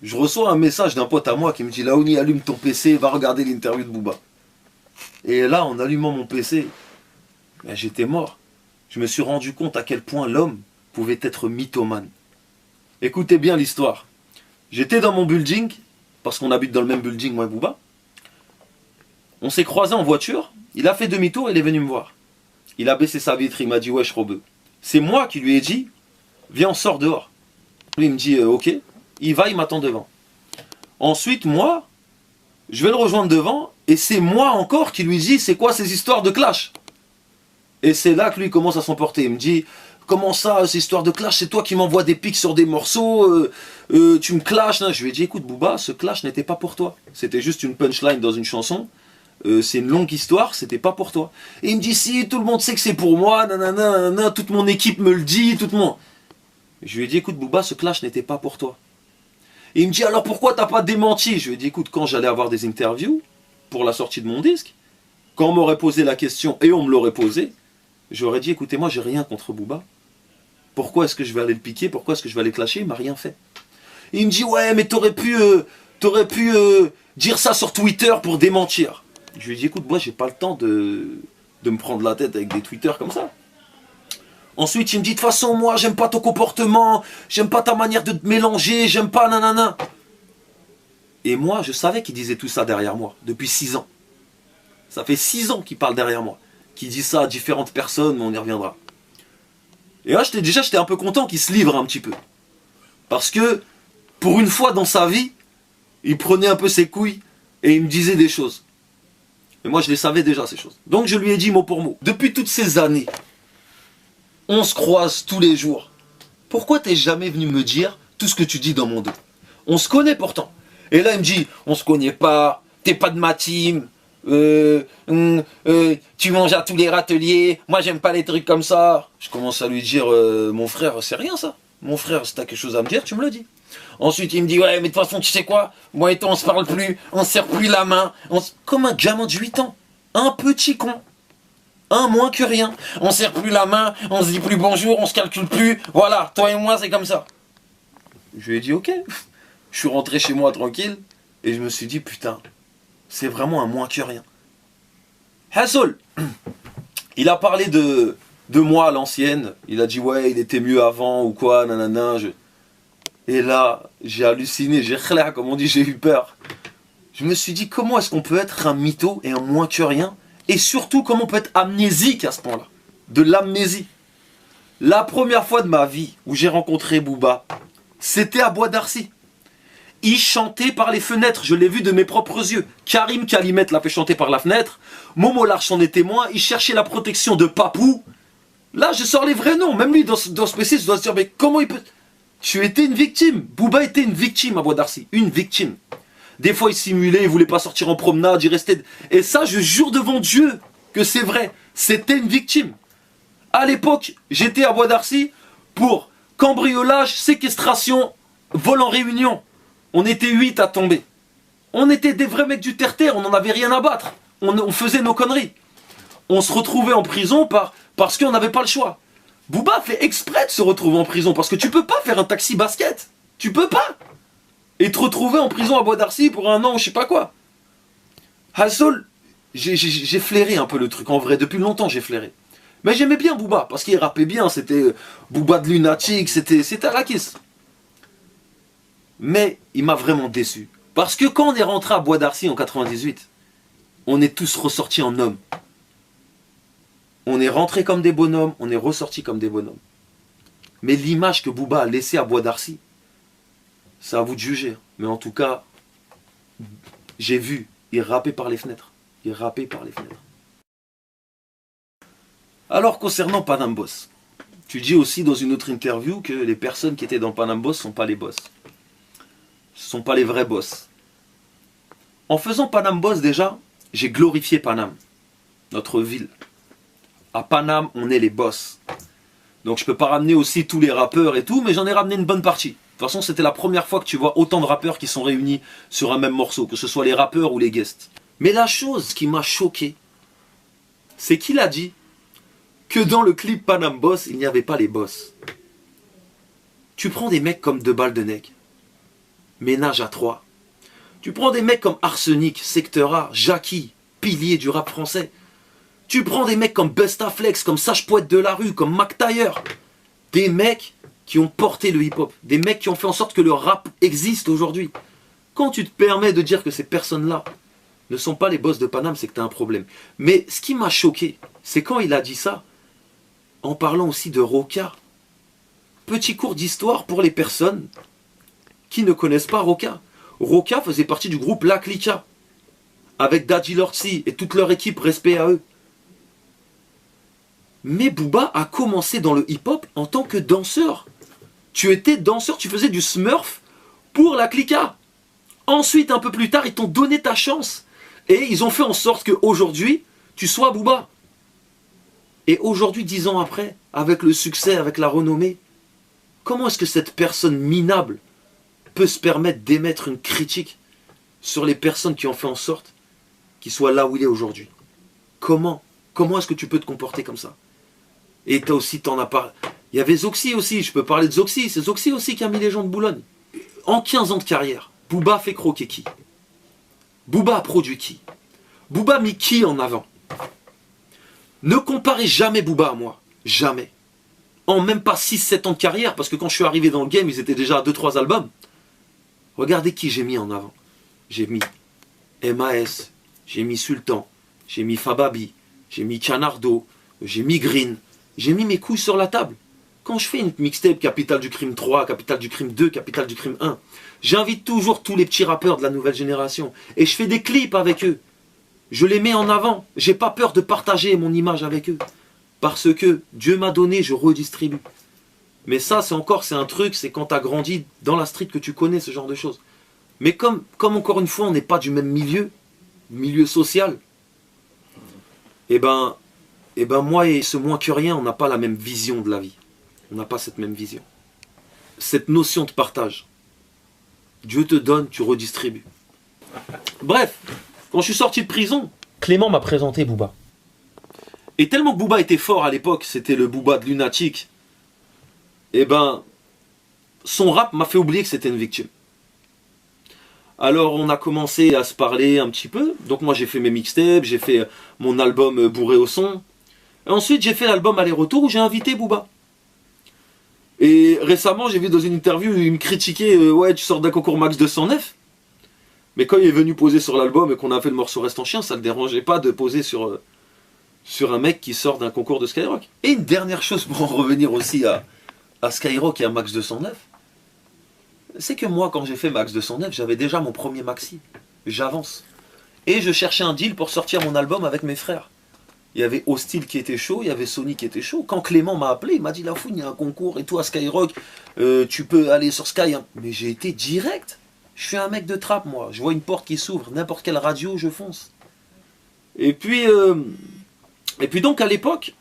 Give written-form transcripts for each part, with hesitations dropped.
Je reçois un message d'un pote à moi qui me dit Laouni, allume ton PC, va regarder l'interview de Booba. Et là, en allumant mon PC, ben, j'étais mort. Je me suis rendu compte à quel point l'homme pouvait être mythomane. Écoutez bien l'histoire. J'étais dans mon building, parce qu'on habite dans le même building, moi et Booba. On s'est croisés en voiture, il a fait demi-tour, il est venu me voir. Il a baissé sa vitre, il m'a dit wesh Robeux. C'est moi qui lui ai dit viens on sort dehors. Lui il me dit ok, il va, il m'attend devant. Ensuite moi, je vais le rejoindre devant et c'est moi encore qui lui dis c'est quoi ces histoires de clash. Et c'est là que lui commence à s'emporter. Il me dit comment ça, ces histoires de clash, c'est toi qui m'envoies des pics sur des morceaux, tu me clashes. Je lui ai dit écoute Booba, ce clash n'était pas pour toi. C'était juste une punchline dans une chanson. C'est une longue histoire, c'était pas pour toi. Et il me dit si, tout le monde sait que c'est pour moi, nanana, nanana, toute mon équipe me le dit, tout le monde. Je lui ai dit écoute Booba, ce clash n'était pas pour toi. Et il me dit alors pourquoi t'as pas démenti? Je lui ai dit écoute, quand j'allais avoir des interviews pour la sortie de mon disque, quand on m'aurait posé la question et on me l'aurait posé, j'aurais dit écoutez moi j'ai rien contre Booba. Pourquoi est-ce que je vais aller le piquer? Pourquoi est-ce que je vais aller clasher? Il m'a rien fait. Et il me dit ouais mais t'aurais pu dire ça sur Twitter pour démentir. Je lui ai dit écoute moi j'ai pas le temps de me prendre la tête avec des tweeters comme ça. Ensuite il me dit de toute façon moi j'aime pas ton comportement, j'aime pas ta manière de te mélanger, j'aime pas nanana. Et moi je savais qu'il disait tout ça derrière moi depuis 6 ans. Ça fait 6 ans qu'il parle derrière moi, qu'il dit ça à différentes personnes, mais on y reviendra. Et là j'étais un peu content qu'il se livre un petit peu. Parce que pour une fois dans sa vie, il prenait un peu ses couilles et il me disait des choses. Mais moi, je les savais déjà, ces choses. Donc, je lui ai dit mot pour mot. Depuis toutes ces années, on se croise tous les jours. Pourquoi t'es jamais venu me dire tout ce que tu dis dans mon dos? On se connaît pourtant. Et là, il me dit, on se connaît pas, t'es pas de ma team, tu manges à tous les râteliers, moi, j'aime pas les trucs comme ça. Je commence à lui dire, mon frère, c'est rien ça. Mon frère, si t'as quelque chose à me dire, tu me le dis. Ensuite, il me dit, ouais, mais de toute façon, tu sais quoi? Moi et toi, on se parle plus, on se serre plus la main. Comme un gamin de 8 ans. Un petit con. Un moins que rien. On se serre plus la main, on se dit plus bonjour, on se calcule plus. Voilà, toi et moi, c'est comme ça. Je lui ai dit, ok. Je suis rentré chez moi tranquille. Et je me suis dit, putain, c'est vraiment un moins que rien. Hassol, il a parlé de moi à l'ancienne. Il a dit, ouais, il était mieux avant ou quoi, nanana. Et là, j'ai halluciné, j'ai khla, comme on dit, j'ai eu peur. Je me suis dit, comment est-ce qu'on peut être un mytho et un moins que rien? Et surtout, comment on peut être amnésique à ce point-là? De l'amnésie. La première fois de ma vie où j'ai rencontré Booba, c'était à Bois d'Arcy. Il chantait par les fenêtres, je l'ai vu de mes propres yeux. Karim Kalimet l'a fait chanter par la fenêtre. Momo Larch en est témoin, il cherchait la protection de Papou. Là, je sors les vrais noms. Même lui, dans ce PC, je dois se dire, mais comment il peut... Tu étais une victime. Booba était une victime à Bois d'Arcy. Une victime. Des fois, il simulait, il voulait pas sortir en promenade, il restait... Et ça, je jure devant Dieu que c'est vrai. C'était une victime. À l'époque, j'étais à Bois d'Arcy pour cambriolage, séquestration, vol en réunion. On était 8 à tomber. On était des vrais mecs du terre-terre, on n'en avait rien à battre. On faisait nos conneries. On se retrouvait en prison parce qu'on n'avait pas le choix. Booba fait exprès de se retrouver en prison parce que tu peux pas faire un taxi basket. Tu peux pas. Et te retrouver en prison à Bois d'Arcy pour 1 an ou je sais pas quoi. Hassol, j'ai flairé un peu le truc en vrai. Depuis longtemps j'ai flairé. Mais j'aimais bien Booba parce qu'il rappait bien. C'était Booba de lunatique. C'était à la kiss. Mais il m'a vraiment déçu. Parce que quand on est rentré à Bois d'Arcy en 98, on est tous ressortis en hommes. On est rentré comme des bonhommes, on est ressorti comme des bonhommes. Mais l'image que Booba a laissée à Bois d'Arcy, c'est à vous de juger. Mais en tout cas, j'ai vu, il rappait par les fenêtres. Il rappait par les fenêtres. Alors concernant Panam Boss, tu dis aussi dans une autre interview que les personnes qui étaient dans Panam Boss ne sont pas les boss. Ce ne sont pas les vrais boss. En faisant Panam Boss déjà, j'ai glorifié Panam, notre ville. À Paname, on est les boss. Donc je peux pas ramener aussi tous les rappeurs et tout, mais j'en ai ramené une bonne partie. De toute façon, c'était la première fois que tu vois autant de rappeurs qui sont réunis sur un même morceau, que ce soit les rappeurs ou les guests. Mais la chose qui m'a choqué, c'est qu'il a dit que dans le clip Panam Boss, il n'y avait pas les boss. Tu prends des mecs comme 2 Balles de Nec. Ménage à trois. Tu prends des mecs comme Arsenic, Secteur A, Jackie, pilier du rap français. Tu prends des mecs comme Bustaflex, comme Sage Poète de la rue, comme Mac Taylor. Des mecs qui ont porté le hip-hop. Des mecs qui ont fait en sorte que le rap existe aujourd'hui. Quand tu te permets de dire que ces personnes-là ne sont pas les boss de Paname, c'est que tu as un problème. Mais ce qui m'a choqué, c'est quand il a dit ça, en parlant aussi de Roca. Petit cours d'histoire pour les personnes qui ne connaissent pas Roca. Roca faisait partie du groupe La Clica, avec Daddy Lortzi et toute leur équipe, respect à eux. Mais Booba a commencé dans le hip-hop en tant que danseur. Tu étais danseur, tu faisais du smurf pour La Clica. Ensuite, un peu plus tard, ils t'ont donné ta chance. Et ils ont fait en sorte qu'aujourd'hui, tu sois Booba. Et aujourd'hui, 10 ans après, avec le succès, avec la renommée, comment est-ce que cette personne minable peut se permettre d'émettre une critique sur les personnes qui ont fait en sorte qu'il soit là où il est aujourd'hui? Comment est-ce que tu peux te comporter comme ça? Et t'as aussi, t'en as pas. Il y avait Zoxy aussi, je peux parler de Zoxy. C'est Zoxy aussi qui a mis les gens de Boulogne. En 15 ans de carrière, Booba a fait croquer qui? Booba a produit qui? Booba a mis qui en avant? Ne comparez jamais Booba à moi. Jamais. En même pas 6-7 ans de carrière, parce que quand je suis arrivé dans le game, ils étaient déjà à 2-3 albums. Regardez qui j'ai mis en avant. J'ai mis MAS, j'ai mis Sultan, j'ai mis Fababi, j'ai mis Canardo, j'ai mis Green, j'ai mis mes couilles sur la table. Quand je fais une mixtape Capital du Crime 3, Capital du Crime 2, Capital du Crime 1, j'invite toujours tous les petits rappeurs de la nouvelle génération. Et je fais des clips avec eux. Je les mets en avant. J'ai pas peur de partager mon image avec eux. Parce que Dieu m'a donné, je redistribue. Mais ça, c'est un truc, c'est quand tu as grandi dans la street que tu connais ce genre de choses. Mais comme encore une fois, on n'est pas du même milieu social, et ben moi et ce moins que rien, on n'a pas la même vision de la vie. On n'a pas cette même vision. Cette notion de partage. Dieu te donne, tu redistribues. Bref, quand je suis sorti de prison, Clément m'a présenté Booba. Et tellement que Booba était fort à l'époque, c'était le Booba de Lunatic, et ben, son rap m'a fait oublier que c'était une victime. Alors on a commencé à se parler un petit peu. Donc moi j'ai fait mes mixtapes, j'ai fait mon album Bourré au son. Et ensuite j'ai fait l'album Aller-Retour où j'ai invité Booba. Et récemment j'ai vu dans une interview, il me critiquait, ouais tu sors d'un concours Max 209. Mais quand il est venu poser sur l'album et qu'on a fait le morceau Reste en chien, ça ne le dérangeait pas de poser sur un mec qui sort d'un concours de Skyrock. Et une dernière chose pour en revenir aussi à Skyrock et à Max 209, c'est que moi quand j'ai fait Max 209, j'avais déjà mon premier maxi. J'avance. Et je cherchais un deal pour sortir mon album avec mes frères. Il y avait Hostile qui était chaud, il y avait Sony qui était chaud. Quand Clément m'a appelé, il m'a dit Lafoun, il y a un concours et toi Skyrock, tu peux aller sur Sky. Hein. Mais j'ai été direct. Je suis un mec de trappe moi. Je vois une porte qui s'ouvre, n'importe quelle radio, je fonce. Et puis donc à l'époque,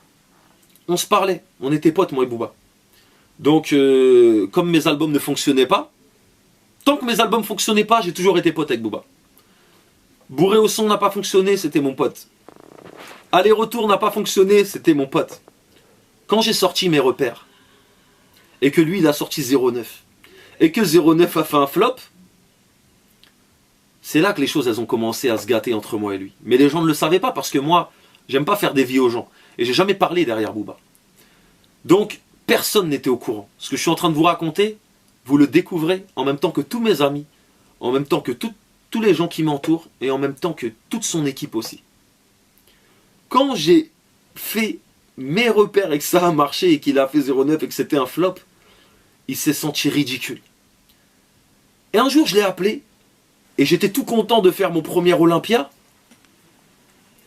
on se parlait. On était potes moi et Booba. Donc comme mes albums ne fonctionnaient pas, tant que mes albums ne fonctionnaient pas, j'ai toujours été pote avec Booba. Bourré au son n'a pas fonctionné, c'était mon pote. Aller-Retour n'a pas fonctionné, c'était mon pote. Quand j'ai sorti Mes Repères, et que lui il a sorti 09, et que 09 a fait un flop, c'est là que les choses elles ont commencé à se gâter entre moi et lui. Mais les gens ne le savaient pas parce que moi, j'aime pas faire des vies aux gens. Et j'ai jamais parlé derrière Booba. Donc, personne n'était au courant. Ce que je suis en train de vous raconter, vous le découvrez en même temps que tous mes amis, en même temps que tous les gens qui m'entourent, et en même temps que toute son équipe aussi. Quand j'ai fait Mes Repères et que ça a marché et qu'il a fait 09 et que c'était un flop, il s'est senti ridicule. Et un jour, je l'ai appelé, et j'étais tout content de faire mon premier Olympia.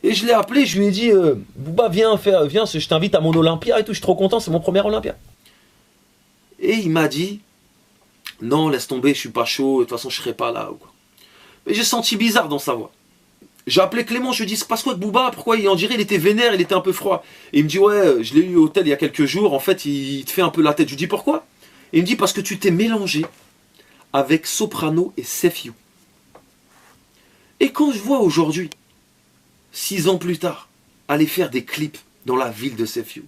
Et je l'ai appelé, je lui ai dit Booba, viens, je t'invite à mon Olympia et tout, je suis trop content, c'est mon premier Olympia. Et il m'a dit non, laisse tomber, je suis pas chaud, de toute façon je serai pas là. Ou quoi. Mais j'ai senti bizarre dans sa voix. J'ai appelé Clément, je lui ai dit c'est passe quoi avec Booba, pourquoi on dirait il était vénère, il était un peu froid. Et il me dit ouais, je l'ai eu au hôtel il y a quelques jours, en fait il te fait un peu la tête. Je lui dis pourquoi? Et il me dit parce que tu t'es mélangé avec Soprano et Sefiu. Et quand je vois aujourd'hui, 6 ans plus tard, aller faire des clips dans la ville de Sefiu,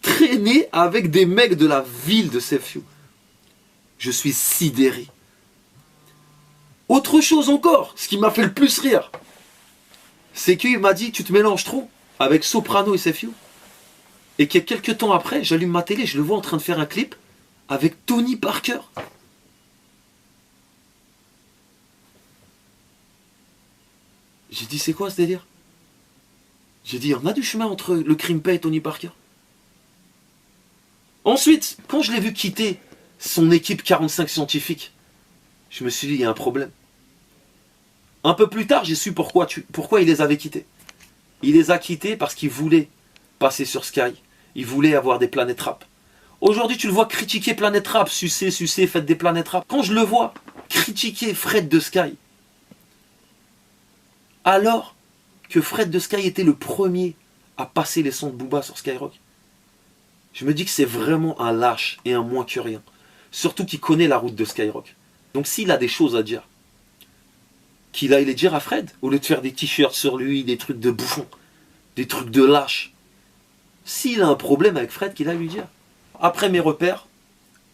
traîner avec des mecs de la ville de Sefiu, je suis sidéré. Autre chose encore, ce qui m'a fait le plus rire, c'est qu'il m'a dit, tu te mélanges trop avec Soprano et SFU. Et que quelques temps après, j'allume ma télé, je le vois en train de faire un clip avec Tony Parker. J'ai dit, c'est quoi ce délire? J'ai dit, on a du chemin entre le Crimpa et Tony Parker. Ensuite, quand je l'ai vu quitter son équipe 45 scientifiques, je me suis dit, il y a un problème. Un peu plus tard, j'ai su pourquoi il les avait quittés. Il les a quittés parce qu'il voulait passer sur Sky. Il voulait avoir des planètes rap. Aujourd'hui, tu le vois critiquer Planète Rap, sucer, faites des planètes rap. Quand je le vois critiquer Fred de Sky, alors que Fred de Sky était le premier à passer les sons de Booba sur Skyrock, je me dis que c'est vraiment un lâche et un moins que rien. Surtout qu'il connaît la route de Skyrock. Donc s'il a des choses à dire, qu'il aille les dire à Fred, au lieu de faire des t-shirts sur lui, des trucs de bouffon, des trucs de lâche. S'il a un problème avec Fred, qu'il aille lui dire. Après mes repères,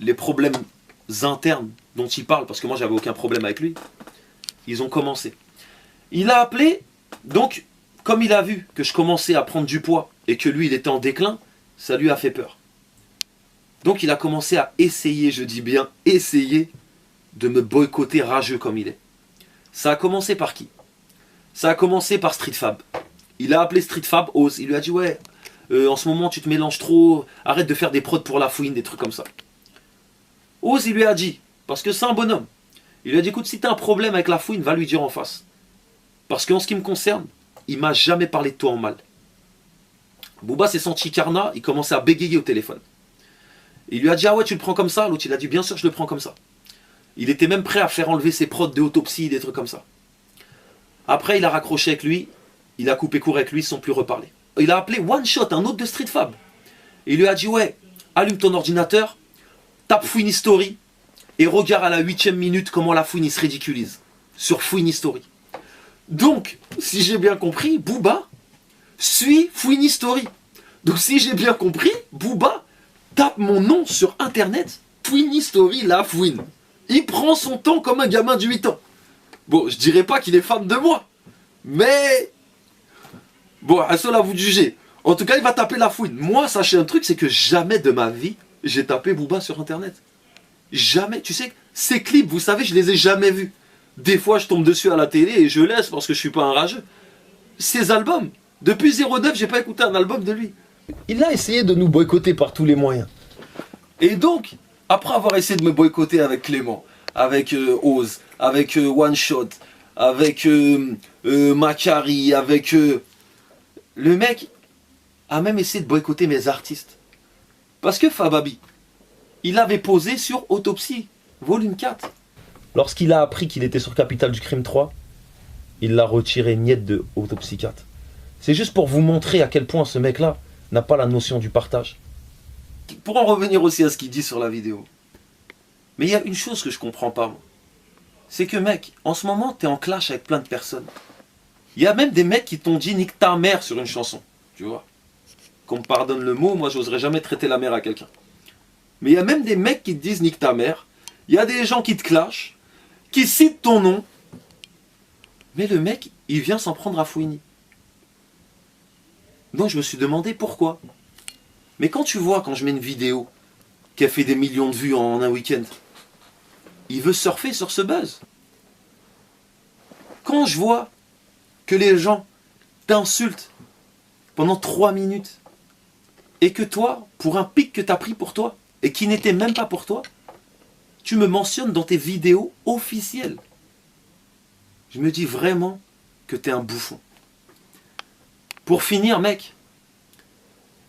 les problèmes internes dont il parle, parce que moi j'avais aucun problème avec lui, ils ont commencé. Il a appelé, donc comme il a vu que je commençais à prendre du poids et que lui il était en déclin, ça lui a fait peur. Donc il a commencé à essayer, je dis bien essayer, de me boycotter rageux comme il est. Ça a commencé par qui? Ça a commencé par Street Fab. Il a appelé Street Fab Oz, il lui a dit ouais, en ce moment tu te mélanges trop, arrête de faire des prods pour la fouine, des trucs comme ça. Oz il lui a dit, parce que c'est un bonhomme, il lui a dit écoute, si t'as un problème avec la fouine, va lui dire en face. Parce qu'en ce qui me concerne, il m'a jamais parlé de toi en mal. Booba s'est senti carnat, il commençait à bégayer au téléphone. Il lui a dit ah ouais tu le prends comme ça, l'autre il a dit bien sûr je le prends comme ça. Il était même prêt à faire enlever ses prods de autopsie, des trucs comme ça. Après il a raccroché avec lui, il a coupé court avec lui sans plus reparler. Il a appelé One Shot, un autre de Street Fab. Il lui a dit ouais, allume ton ordinateur, tape Fouine History et regarde à la 8e minute comment la fouine se ridiculise sur Fouine History. Donc, si j'ai bien compris, Booba suit Fouine History. Donc si j'ai bien compris, Booba tape mon nom sur internet, Fouine History, la fouine. Il prend son temps comme un gamin de 8 ans. Bon, je dirais pas qu'il est fan de moi, mais bon, à cela vous de juger. En tout cas, il va taper la fouine. Moi, sachez un truc, c'est que jamais de ma vie, j'ai tapé Booba sur internet. Jamais. Tu sais, ces clips, vous savez, je les ai jamais vus. Des fois, je tombe dessus à la télé et je laisse parce que je suis pas un rageux. Ces albums, depuis 09, j'ai pas écouté un album de lui. Il a essayé de nous boycotter par tous les moyens. Et donc, après avoir essayé de me boycotter avec Clément, avec Oz, avec One Shot, avec Macari, avec... le mec a même essayé de boycotter mes artistes. Parce que Fababi, il avait posé sur Autopsie, volume 4. Lorsqu'il a appris qu'il était sur Capital du Crime 3, il l'a retiré net de Autopsie 4. C'est juste pour vous montrer à quel point ce mec-là n'a pas la notion du partage. Pour en revenir aussi à ce qu'il dit sur la vidéo. Mais il y a une chose que je comprends pas, moi. C'est que mec, en ce moment, t'es en clash avec plein de personnes. Il y a même des mecs qui t'ont dit nique ta mère sur une chanson. Tu vois. Qu'on me pardonne le mot, moi j'oserais jamais traiter la mère à quelqu'un. Mais il y a même des mecs qui te disent nique ta mère. Il y a des gens qui te clashent, qui citent ton nom. Mais le mec, il vient s'en prendre à Fouini. Donc je me suis demandé pourquoi. Mais quand tu vois, quand je mets une vidéo qui a fait des millions de vues en un week-end, il veut surfer sur ce buzz. Quand je vois que les gens t'insultent pendant 3 minutes et que toi, pour un pic que tu as pris pour toi et qui n'était même pas pour toi, tu me mentionnes dans tes vidéos officielles. Je me dis vraiment que tu es un bouffon. Pour finir, mec,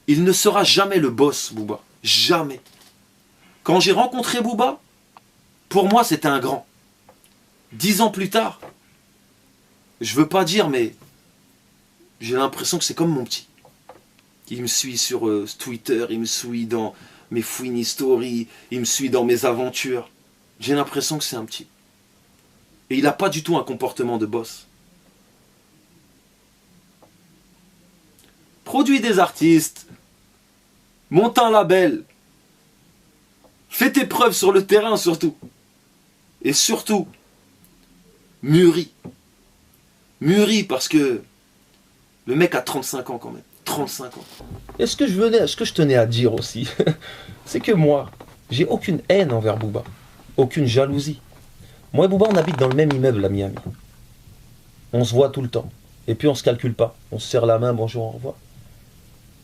il ne sera jamais le boss, Booba. Jamais. Quand j'ai rencontré Booba, pour moi, c'était un grand. 10 ans plus tard, je veux pas dire, mais j'ai l'impression que c'est comme mon petit. Il me suit sur Twitter, il me suit dans mes Fouine History, il me suit dans mes aventures. J'ai l'impression que c'est un petit. Et il n'a pas du tout un comportement de boss. Produis des artistes, monte un label, fais tes preuves sur le terrain surtout. Et surtout, mûri. Mûri parce que le mec a 35 ans quand même. 35 ans. Et ce que je tenais à dire aussi, c'est que moi, j'ai aucune haine envers Booba. Aucune jalousie. Moi et Booba, on habite dans le même immeuble à Miami. On se voit tout le temps. Et puis on se calcule pas. On se serre la main, bonjour, au revoir.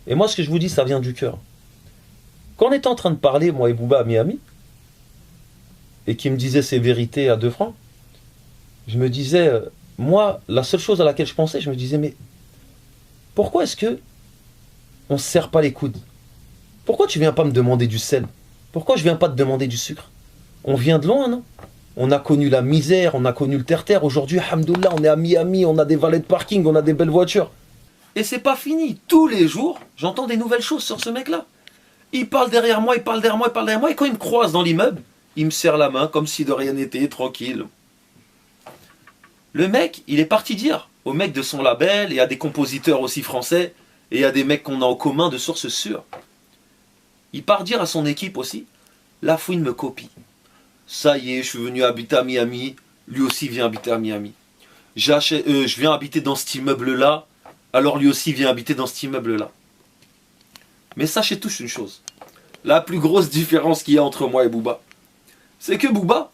Et moi, ce que je vous dis, ça vient du cœur. Quand on était en train de parler, moi et Booba à Miami, et qu'il me disait ses vérités à 2 francs, je me disais, moi, la seule chose à laquelle je pensais, je me disais, mais pourquoi est-ce que on se serre pas les coudes? Pourquoi tu viens pas me demander du sel? Pourquoi je viens pas te demander du sucre? On vient de loin, non? On a connu la misère, on a connu le terre-terre. Aujourd'hui, alhamdoulilah, on est à Miami, on a des valets de parking, on a des belles voitures. Et c'est pas fini. Tous les jours, j'entends des nouvelles choses sur ce mec-là. Il parle derrière moi, il parle derrière moi, il parle derrière moi. Et quand il me croise dans l'immeuble, il me serre la main comme si de rien n'était, tranquille. Le mec, il est parti dire aux mecs de son label et à des compositeurs aussi français et à des mecs qu'on a en commun de sources sûres. Il part dire à son équipe aussi, la fouine me copie. Ça y est, je suis venu habiter à Miami, lui aussi vient habiter à Miami. Je viens habiter dans cet immeuble-là, alors lui aussi vient habiter dans cet immeuble-là. Mais sachez tous une chose, la plus grosse différence qu'il y a entre moi et Booba, c'est que Booba,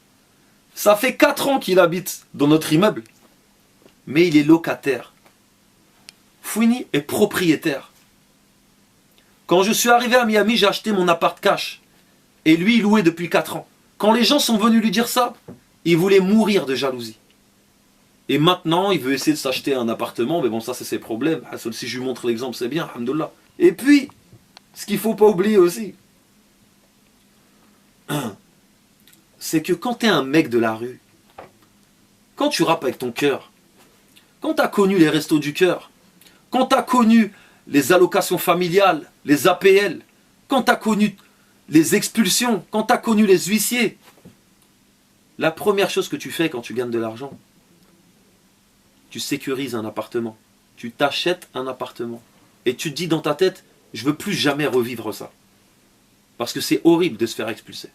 ça fait 4 ans qu'il habite dans notre immeuble, mais il est locataire. Fouini est propriétaire. Quand je suis arrivé à Miami, j'ai acheté mon appart cash. Et lui, il louait depuis 4 ans. Quand les gens sont venus lui dire ça, il voulait mourir de jalousie. Et maintenant, il veut essayer de s'acheter un appartement, mais bon, ça, c'est ses problèmes. Si je lui montre l'exemple, c'est bien, alhamdoulilah. Et puis, ce qu'il ne faut pas oublier aussi, c'est que quand tu es un mec de la rue, quand tu rappes avec ton cœur, quand tu as connu les restos du cœur, quand tu as connu les allocations familiales, les APL, quand tu as connu les expulsions, quand tu as connu les huissiers, la première chose que tu fais quand tu gagnes de l'argent, tu sécurises un appartement. Tu t'achètes un appartement. Et tu te dis dans ta tête, je ne veux plus jamais revivre ça. Parce que c'est horrible de se faire expulser.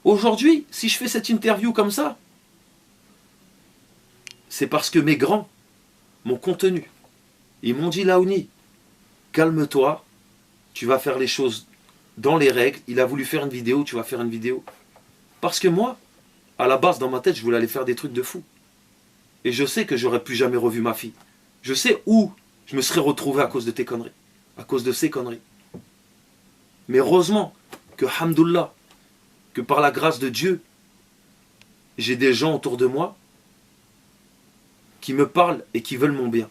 Aujourd'hui, si je fais cette interview comme ça, c'est parce que mes grands m'ont contenu. Ils m'ont dit, Laouni, calme-toi, tu vas faire les choses dans les règles. Il a voulu faire une vidéo, tu vas faire une vidéo. Parce que moi, à la base, dans ma tête, je voulais aller faire des trucs de fou. Et je sais que j'aurais plus jamais revu ma fille. Je sais où je me serais retrouvé à cause de tes conneries. À cause de ces conneries. Mais heureusement que, hamdoullah, que par la grâce de Dieu, j'ai des gens autour de moi qui me parlent et qui veulent mon bien.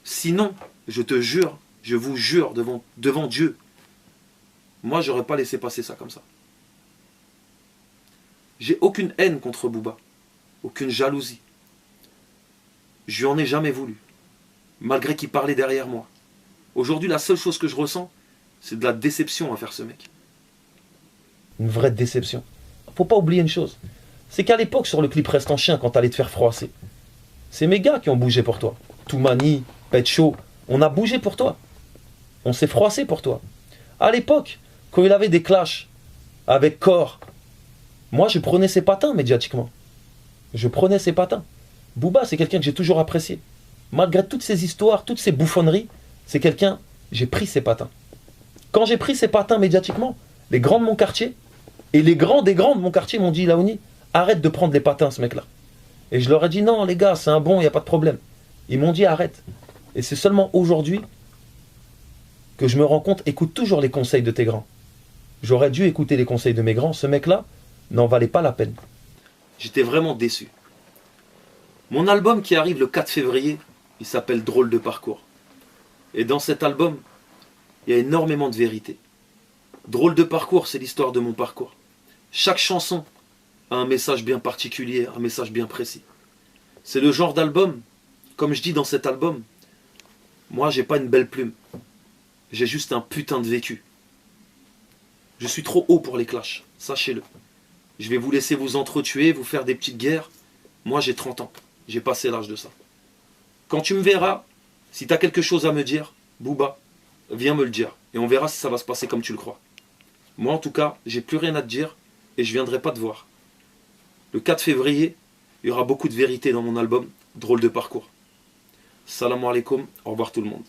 Sinon, je te jure, je vous jure devant Dieu, moi, j'aurais pas laissé passer ça comme ça. J'ai aucune haine contre Booba. Aucune jalousie. Je lui en ai jamais voulu. Malgré qu'il parlait derrière moi. Aujourd'hui, la seule chose que je ressens, c'est de la déception envers ce mec. Une vraie déception. Faut pas oublier une chose. C'est qu'à l'époque, sur le clip Reste en chien, quand t'allais te faire froisser, c'est mes gars qui ont bougé pour toi. Toumani, Pet Show, on a bougé pour toi. On s'est froissé pour toi. À l'époque, quand il avait des clashs avec Core, moi je prenais ses patins médiatiquement. Je prenais ses patins. Booba, c'est quelqu'un que j'ai toujours apprécié. Malgré toutes ces histoires, toutes ces bouffonneries, c'est quelqu'un, j'ai pris ses patins. Quand j'ai pris ses patins médiatiquement, les grands de mon quartier, et les grands des grands de mon quartier m'ont dit, Laouni, arrête de prendre les patins, ce mec-là. Et je leur ai dit, non les gars, c'est un bon, il n'y a pas de problème. Ils m'ont dit, arrête. Et c'est seulement aujourd'hui que je me rends compte, écoute toujours les conseils de tes grands. J'aurais dû écouter les conseils de mes grands. Ce mec-là n'en valait pas la peine. J'étais vraiment déçu. Mon album qui arrive le 4 février, il s'appelle Drôle de parcours. Et dans cet album, il y a énormément de vérité. Drôle de parcours, c'est l'histoire de mon parcours. Chaque chanson a un message bien particulier, un message bien précis. C'est le genre d'album, comme je dis dans cet album, moi j'ai pas une belle plume. J'ai juste un putain de vécu. Je suis trop haut pour les clashs, sachez-le. Je vais vous laisser vous entretuer, vous faire des petites guerres. Moi j'ai 30 ans, j'ai passé l'âge de ça. Quand tu me verras, si tu as quelque chose à me dire, Booba, viens me le dire. Et on verra si ça va se passer comme tu le crois. Moi en tout cas, j'ai plus rien à te dire et je viendrai pas te voir. Le 4 février, Il y aura beaucoup de vérité dans mon album, Drôle de parcours. Salam alaikum, au revoir tout le monde.